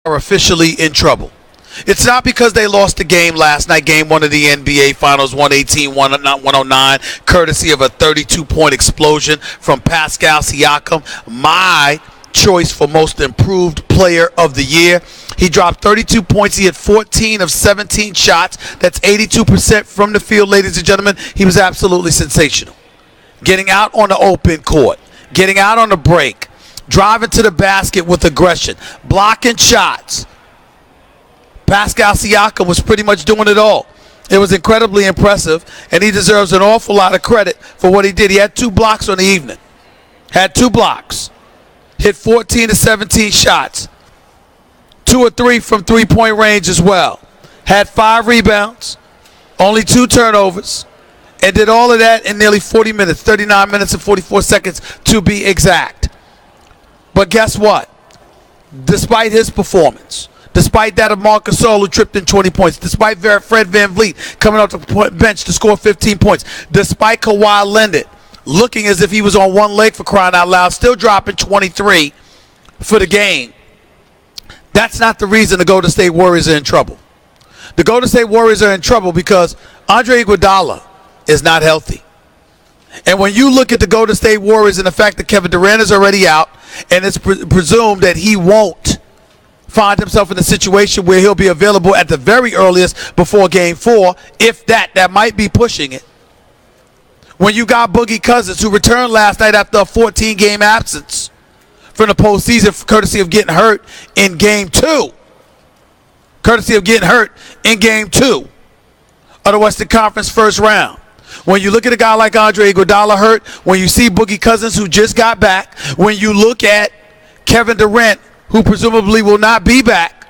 are officially in trouble. It's not because they lost the game last night, game 1 of the NBA Finals, 118-109, courtesy of a 32-point explosion from Pascal Siakam, my choice for most improved player of the year. He dropped 32 points. He had 14 of 17 shots. That's 82% from the field, ladies and gentlemen. He was absolutely sensational. Getting out on the open court, getting out on the break, driving to the basket with aggression, blocking shots. Pascal Siakam was pretty much doing it all. It was incredibly impressive, and he deserves an awful lot of credit for what he did. He had 2 blocks on the evening. Had 2 blocks. Hit 14 to 17 shots. 2 or 3 from three-point range as well. Had 5 rebounds. Only 2 turnovers. And did all of that in nearly 40 minutes. 39 minutes and 44 seconds to be exact. But guess what? Despite his performance, despite that of Marc Gasol, who tripped in 20 points, despite Fred VanVleet coming off the bench to score 15 points, despite Kawhi Leonard looking as if he was on one leg, for crying out loud, still dropping 23 for the game, that's not the reason the Golden State Warriors are in trouble. The Golden State Warriors are in trouble because Andre Iguodala is not healthy. And when you look at the Golden State Warriors and the fact that Kevin Durant is already out, and it's presumed that he won't find himself in a situation where he'll be available at the very earliest before Game 4, if that might be pushing it. When you got Boogie Cousins, who returned last night after a 14-game absence from the postseason, courtesy of getting hurt in Game 2. Courtesy of getting hurt in Game 2 of the Western Conference first round. When you look at a guy like Andre Iguodala hurt, when you see Boogie Cousins, who just got back, when you look at Kevin Durant, who presumably will not be back,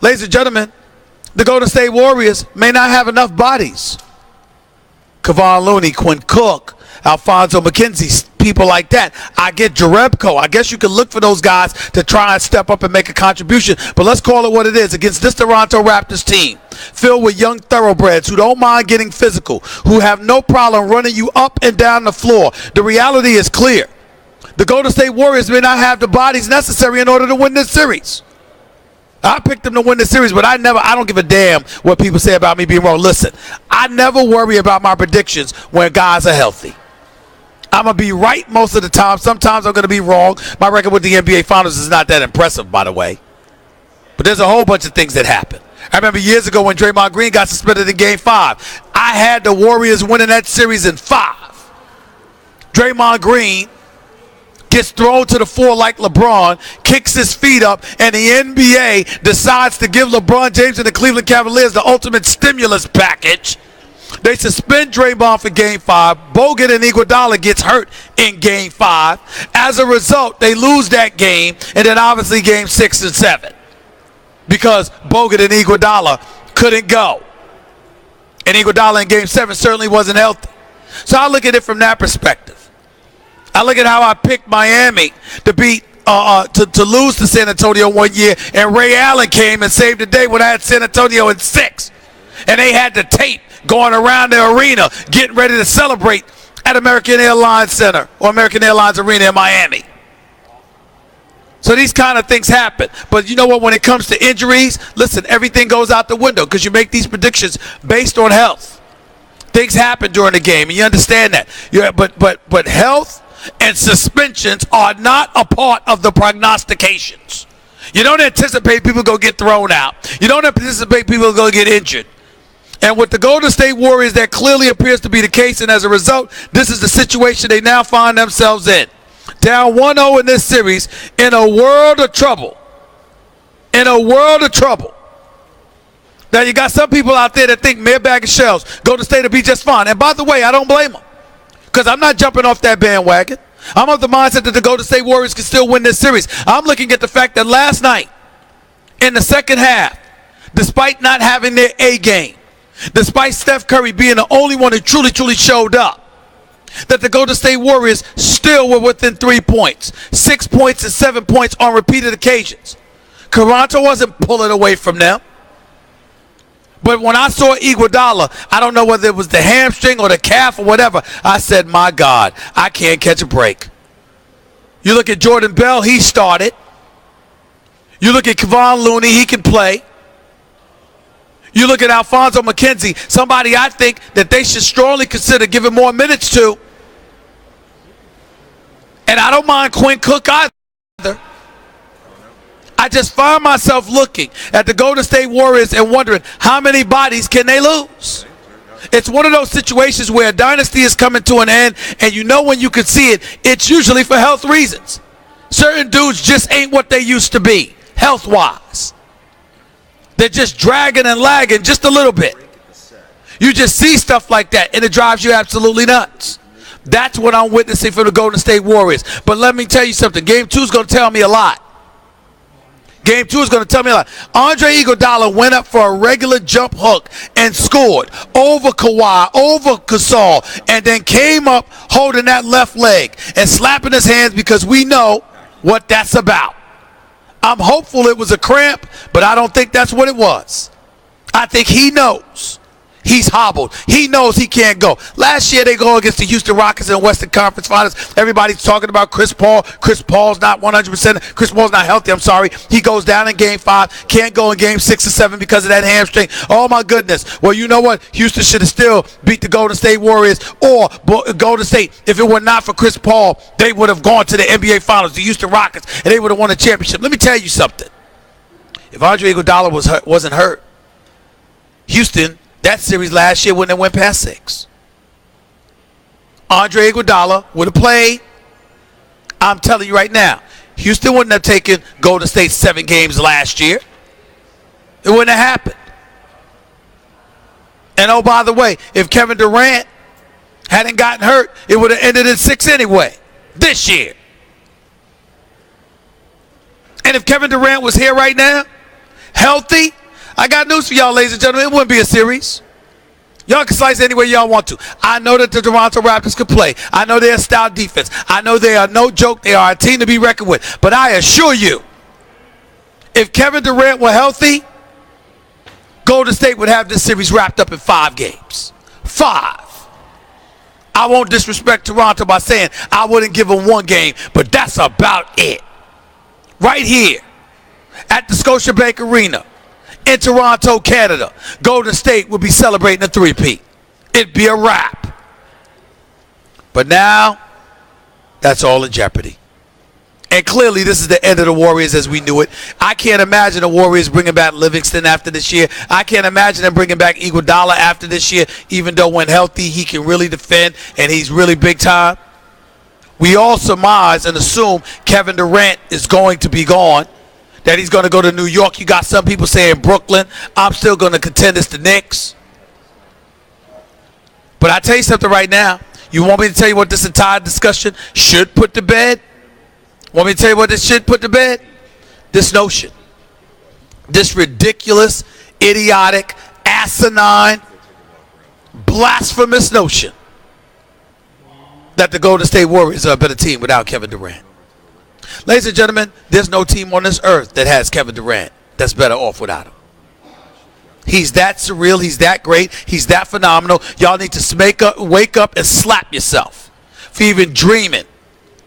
ladies and gentlemen, the Golden State Warriors may not have enough bodies. Kevon Looney, Quinn Cook, Alfonso McKenzie, people like that. I get Jerebko. I guess you can look for those guys to try and step up and make a contribution. But let's call it what it is. Against this Toronto Raptors team, filled with young thoroughbreds who don't mind getting physical, who have no problem running you up and down the floor, the reality is clear. The Golden State Warriors may not have the bodies necessary in order to win this series. I picked them to win the series, but I don't give a damn what people say about me being wrong. Listen, I never worry about my predictions when guys are healthy. I'm going to be right most of the time. Sometimes I'm going to be wrong. My record with the NBA Finals is not that impressive, by the way. But there's a whole bunch of things that happen. I remember years ago when Draymond Green got suspended in Game 5. I had the Warriors winning that series in 5. Draymond Green gets thrown to the floor like LeBron, kicks his feet up, and the NBA decides to give LeBron James and the Cleveland Cavaliers the ultimate stimulus package. They suspend Draymond for Game 5. Bogut and Iguodala gets hurt in Game 5. As a result, they lose that game, and then obviously Game 6 and 7 because Bogut and Iguodala couldn't go. And Iguodala in Game 7 certainly wasn't healthy. So I look at it from that perspective. I look at how I picked Miami to beat to lose to San Antonio one year, and Ray Allen came and saved the day when I had San Antonio in 6. And they had the tape going around the arena, getting ready to celebrate at American Airlines Center or American Airlines Arena in Miami. So these kind of things happen. But you know what? When it comes to injuries, listen, everything goes out the window because you make these predictions based on health. Things happen during the game, and you understand that. But health and suspensions are not a part of the prognostications. You don't anticipate people going to get thrown out. You don't anticipate people going to get injured. And with the Golden State Warriors, that clearly appears to be the case, and as a result, this is the situation they now find themselves in. Down 1-0 in this series, in a world of trouble. In a world of trouble. Now, you got some people out there that think mere bag of shells, Golden State will be just fine. And by the way, I don't blame them. Because I'm not jumping off that bandwagon. I'm of the mindset that the Golden State Warriors can still win this series. I'm looking at the fact that last night, in the second half, despite not having their A game, despite Steph Curry being the only one who truly showed up, that the Golden State Warriors still were within 3 points. 6 points and 7 points on repeated occasions. Toronto wasn't pulling away from them. But when I saw Iguodala, I don't know whether it was the hamstring or the calf or whatever, I said, my God, I can't catch a break. You look at Jordan Bell, he started. You look at Kevon Looney, he can play. You look at Alfonso McKenzie, somebody I think that they should strongly consider giving more minutes to. And I don't mind Quinn Cook either. I just find myself looking at the Golden State Warriors and wondering how many bodies can they lose? It's one of those situations where a dynasty is coming to an end, and you know when you can see it, it's usually for health reasons. Certain dudes just ain't what they used to be, health-wise. They're just dragging and lagging just a little bit. You just see stuff like that, and it drives you absolutely nuts. That's what I'm witnessing from the Golden State Warriors. But let me tell you something. Game 2 is going to tell me a lot. Game 2 is going to tell me a lot. Andre Iguodala went up for a regular jump hook and scored over Kawhi, over Gasol, and then came up holding that left leg and slapping his hands because we know what that's about. I'm hopeful it was a cramp, but I don't think that's what it was. I think he knows. He's hobbled. He knows he can't go. Last year they go against the Houston Rockets in the Western Conference Finals. Everybody's talking about Chris Paul. Chris Paul's not 100%. Chris Paul's not healthy. I'm sorry. He goes down in Game 5. Can't go in Game 6 or 7 because of that hamstring. Oh, my goodness. Well, you know what? Houston should have still beat the Golden State Warriors or Golden State. If it were not for Chris Paul, they would have gone to the NBA Finals, the Houston Rockets, and they would have won a championship. Let me tell you something. If Andre Iguodala wasn't hurt, Houston, that series last year wouldn't have went past 6. Andre Iguodala would have played. I'm telling you right now, Houston wouldn't have taken Golden State 7 games last year. It wouldn't have happened. And oh, by the way, if Kevin Durant hadn't gotten hurt, it would have ended in 6 anyway this year. And if Kevin Durant was here right now, healthy, I got news for y'all, ladies and gentlemen. It wouldn't be a series. Y'all can slice any way y'all want to. I know that the Toronto Raptors can play. I know they're a stout defense. I know they are no joke. They are a team to be reckoned with. But I assure you, if Kevin Durant were healthy, Golden State would have this series wrapped up in 5 games. 5. I won't disrespect Toronto by saying I wouldn't give them 1 game, but that's about it. Right here at the Scotiabank Arena in Toronto, Canada, Golden State will be celebrating a 3-peat. It'd be a wrap. But now, that's all in jeopardy. And clearly, this is the end of the Warriors as we knew it. I can't imagine the Warriors bringing back Livingston after this year. I can't imagine them bringing back Iguodala after this year, even though when healthy, he can really defend, and he's really big time. We all surmise and assume Kevin Durant is going to be gone, that he's going to go to New York. You got some people saying Brooklyn. I'm still going to contend it's the Knicks. But I tell you something right now. You want me to tell you what this entire discussion should put to bed? Want me to tell you what this should put to bed? This notion. This ridiculous, idiotic, asinine, blasphemous notion that the Golden State Warriors are a better team without Kevin Durant. Ladies and gentlemen, there's no team on this earth that has Kevin Durant that's better off without him. He's that surreal. He's that great. He's that phenomenal. Y'all need to wake up and slap yourself for even dreaming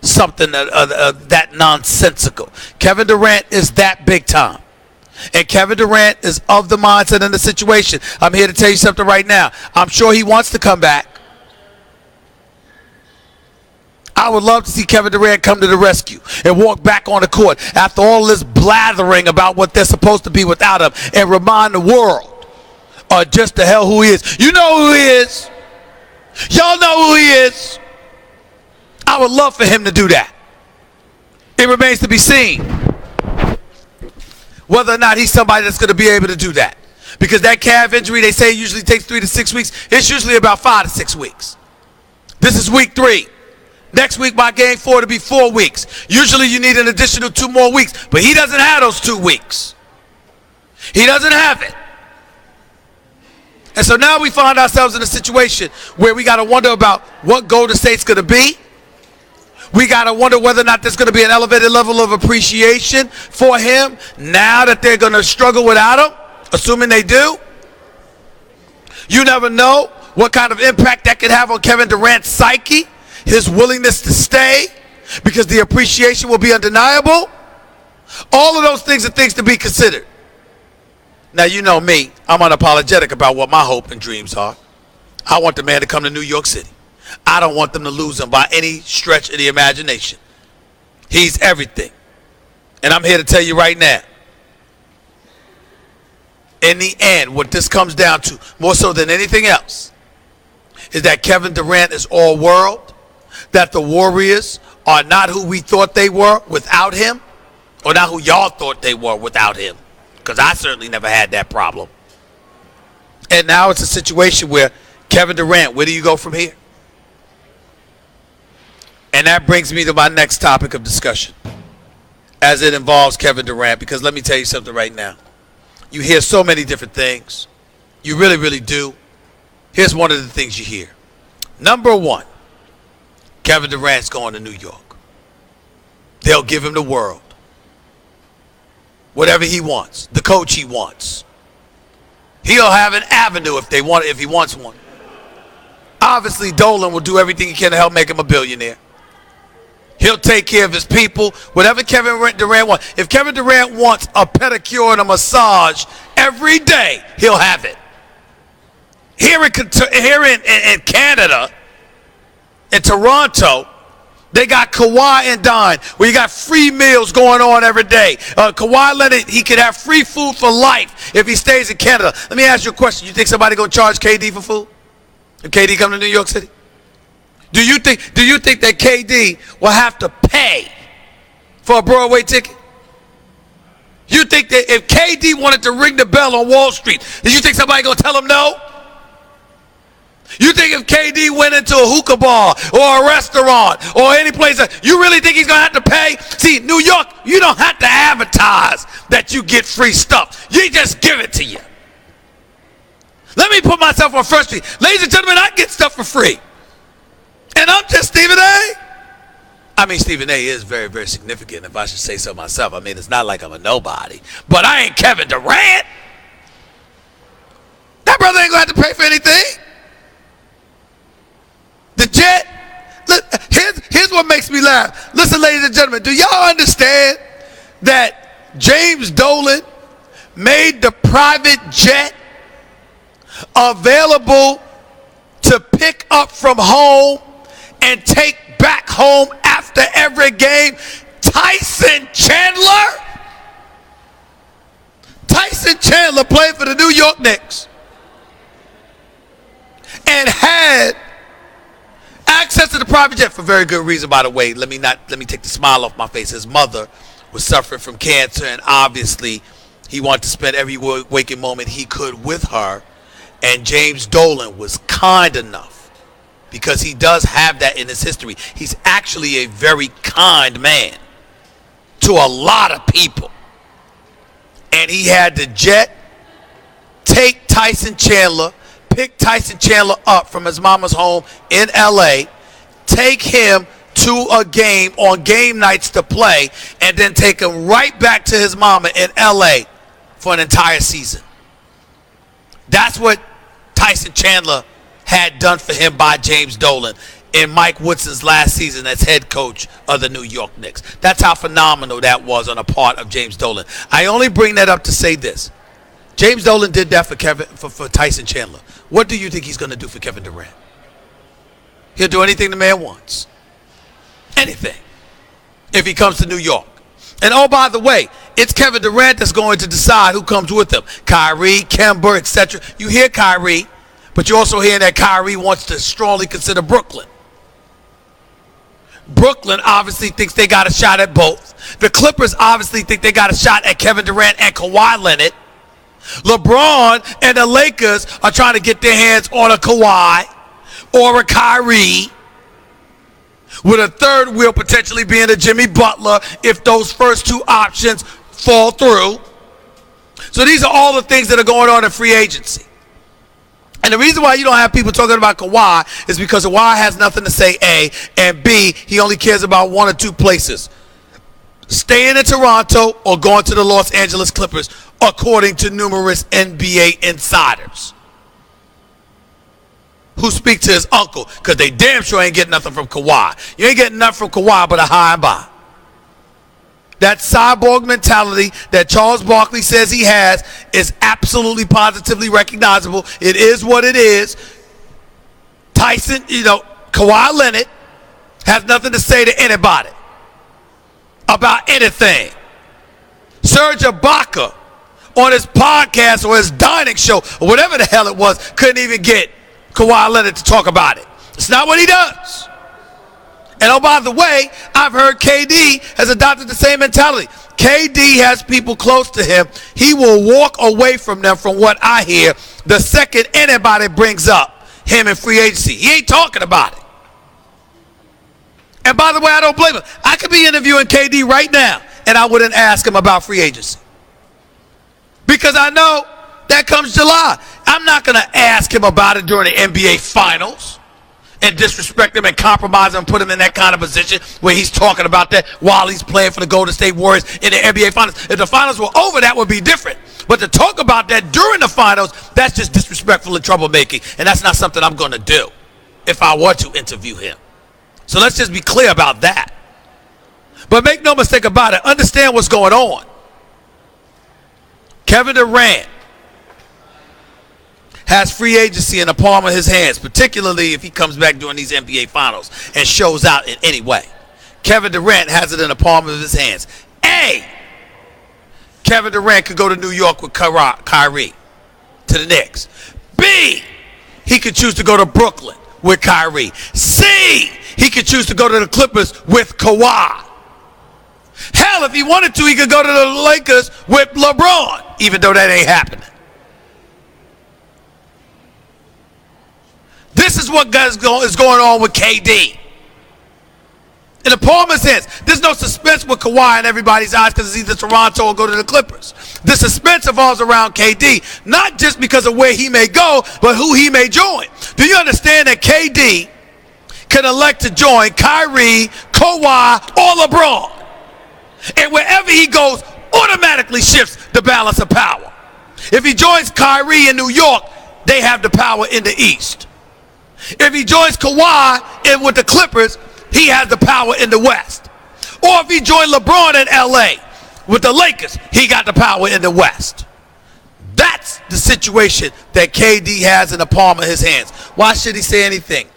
something that nonsensical. Kevin Durant is that big time. And Kevin Durant is of the mindset and the situation. I'm here to tell you something right now. I'm sure he wants to come back. I would love to see Kevin Durant come to the rescue and walk back on the court after all this blathering about what they're supposed to be without him and remind the world just the hell who he is. You know who he is. Y'all know who he is. I would love for him to do that. It remains to be seen whether or not he's somebody that's going to be able to do that. Because that calf injury, they say, usually takes 3 to 6 weeks. It's usually about 5 to 6 weeks. This is week 3. Next week, by game 4, it'll be 4 weeks. Usually you need an additional 2 more weeks, but he doesn't have those 2 weeks. He doesn't have it. And so now we find ourselves in a situation where we got to wonder about what Golden State's going to be. We got to wonder whether or not there's going to be an elevated level of appreciation for him now that they're going to struggle without him, assuming they do. You never know what kind of impact that could have on Kevin Durant's psyche. His willingness to stay because the appreciation will be undeniable. All of those things are things to be considered. Now, you know me. I'm unapologetic about what my hope and dreams are. I want the man to come to New York City. I don't want them to lose him by any stretch of the imagination. He's everything. And I'm here to tell you right now, in the end, what this comes down to, more so than anything else, is that Kevin Durant is all world, that the Warriors are not who we thought they were without him, or not who y'all thought they were without him, because I certainly never had that problem. And now it's a situation where Kevin Durant, where do you go from here? And that brings me to my next topic of discussion, as it involves Kevin Durant, because let me tell you something right now. You hear so many different things. You really, really do. Here's one of the things you hear. Number one, Kevin Durant's going to New York. They'll give him the world. Whatever he wants, the coach he wants. He'll have an avenue if he wants one. Obviously, Dolan will do everything he can to help make him a billionaire. He'll take care of his people, whatever Kevin Durant wants. If Kevin Durant wants a pedicure and a massage every day, he'll have it. Here in Canada, in Toronto, they got Kawhi and Dine, where you got free meals going on every day. Kawhi Leonard, he could have free food for life if he stays in Canada. Let me ask you a question. You think somebody going to charge KD for food if KD come to New York City? Do you think that KD will have to pay for a Broadway ticket? You think that if KD wanted to ring the bell on Wall Street, do you think somebody going to tell him no? You think if KD went into a hookah bar or a restaurant or any place, you really think he's going to have to pay? See, New York, you don't have to advertise that you get free stuff. You just give it to you. Let me put myself on Front Street. Ladies and gentlemen, I get stuff for free. And I'm just Stephen A. I mean, Stephen A is very, very significant, if I should say so myself. I mean, it's not like I'm a nobody. But I ain't Kevin Durant. That brother ain't going to have to pay for anything. The jet, here's what makes me laugh. Listen, ladies and gentlemen, do y'all understand that James Dolan made the private jet available to pick up from home and take back home after every game? Tyson Chandler? Tyson Chandler played for the New York Knicks and had access to the private jet for very good reason, by the way. Let me take the smile off my face. His mother was suffering from cancer, and obviously he wanted to spend every waking moment he could with her. And James Dolan was kind enough, because he does have that in his history. He's actually a very kind man to a lot of people. And he had the jet take Tyson Chandler, pick Tyson Chandler up from his mama's home in L.A., take him to a game on game nights to play, and then take him right back to his mama in L.A. for an entire season. That's what Tyson Chandler had done for him by James Dolan in Mike Woodson's last season as head coach of the New York Knicks. That's how phenomenal that was on the part of James Dolan. I only bring that up to say this. James Dolan did that for Tyson Chandler. What do you think he's going to do for Kevin Durant? He'll do anything the man wants. Anything. If he comes to New York. And oh, by the way, it's Kevin Durant that's going to decide who comes with him. Kyrie, Kemba, etc. You hear Kyrie, but you're also hearing that Kyrie wants to strongly consider Brooklyn. Brooklyn obviously thinks they got a shot at both. The Clippers obviously think they got a shot at Kevin Durant and Kawhi Leonard. LeBron and the Lakers are trying to get their hands on a Kawhi or a Kyrie, with a third wheel potentially being a Jimmy Butler if those first two options fall through. So these are all the things that are going on in free agency. And the reason why you don't have people talking about Kawhi is because Kawhi has nothing to say, A, and B, he only cares about one or two places: staying in Toronto or going to the Los Angeles Clippers, according to numerous NBA insiders who speak to his uncle, because they damn sure ain't getting nothing from Kawhi. You ain't getting nothing from Kawhi but a high and by. That cyborg mentality that Charles Barkley says he has is absolutely positively recognizable. It is what it is. Tyson, Kawhi Leonard has nothing to say to anybody about anything. Serge Ibaka on his podcast or his dining show or whatever the hell it was couldn't even get Kawhi Leonard to talk about it. It's not what he does. And oh, by the way, I've heard KD has adopted the same mentality. KD has people close to him. He will walk away from them, from what I hear, the second anybody brings up him in free agency. He ain't talking about it. And by the way, I don't blame him. I could be interviewing KD right now, and I wouldn't ask him about free agency. Because I know that comes July. I'm not going to ask him about it during the NBA Finals and disrespect him and compromise him and put him in that kind of position where he's talking about that while he's playing for the Golden State Warriors in the NBA Finals. If the Finals were over, that would be different. But to talk about that during the Finals, that's just disrespectful and troublemaking. And that's not something I'm going to do if I were to interview him. So let's just be clear about that. But make no mistake about it. Understand what's going on. Kevin Durant has free agency in the palm of his hands, particularly if he comes back during these NBA Finals and shows out in any way. Kevin Durant has it in the palm of his hands. A, Kevin Durant could go to New York with Kyrie to the Knicks. B, he could choose to go to Brooklyn with Kyrie. C, he could choose to go to the Clippers with Kawhi. Hell, if he wanted to, he could go to the Lakers with LeBron, even though that ain't happening. This is what is going on with KD. In the palm of his hands. There's no suspense with Kawhi in everybody's eyes because it's either Toronto or go to the Clippers. The suspense evolves around KD, not just because of where he may go, but who he may join. Do you understand that KD can elect to join Kyrie, Kawhi, or LeBron? And wherever he goes, automatically shifts the balance of power. If he joins Kyrie in New York, they have the power in the East. If he joins Kawhi with the Clippers, he has the power in the West. Or if he joined LeBron in LA with the Lakers, he got the power in the West. That's the situation that KD has in the palm of his hands. Why should he say anything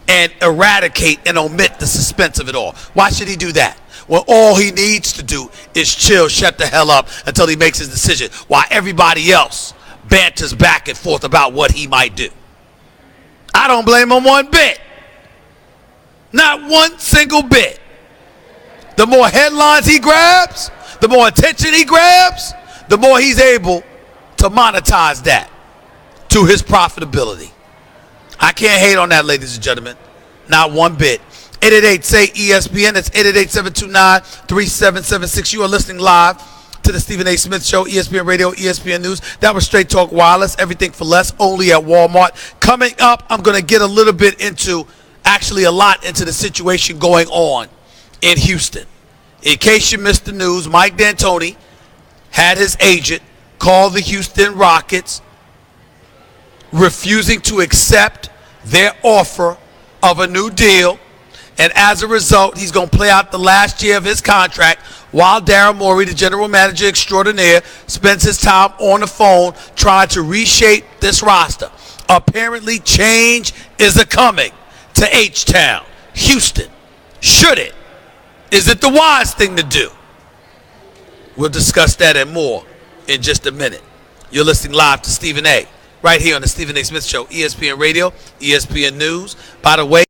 and eradicate and omit the suspense of it all? Why should he do that? Well, all he needs to do is chill, shut the hell up until he makes his decision, while everybody else banters back and forth about what he might do. I don't blame him one bit. Not one single bit. The more headlines he grabs, the more attention he grabs, the more he's able to monetize that to his profitability. I can't hate on that, ladies and gentlemen. Not one bit. 888-SAY-ESPN. That's 888-729-3776. You are listening live to the Stephen A. Smith Show, ESPN Radio, ESPN News. That was Straight Talk Wireless. Everything for less, only at Walmart. Coming up, I'm going to get a little bit into, actually a lot into the situation going on in Houston. In case you missed the news, Mike D'Antoni had his agent call the Houston Rockets, refusing to accept their offer of a new deal. And as a result, he's going to play out the last year of his contract while Daryl Morey, the general manager extraordinaire, spends his time on the phone trying to reshape this roster. Apparently, change is a-coming to H-Town, Houston. Should it? Is it the wise thing to do? We'll discuss that and more in just a minute. You're listening live to Stephen A. right here on the Stephen A. Smith Show, ESPN Radio, ESPN News. By the way,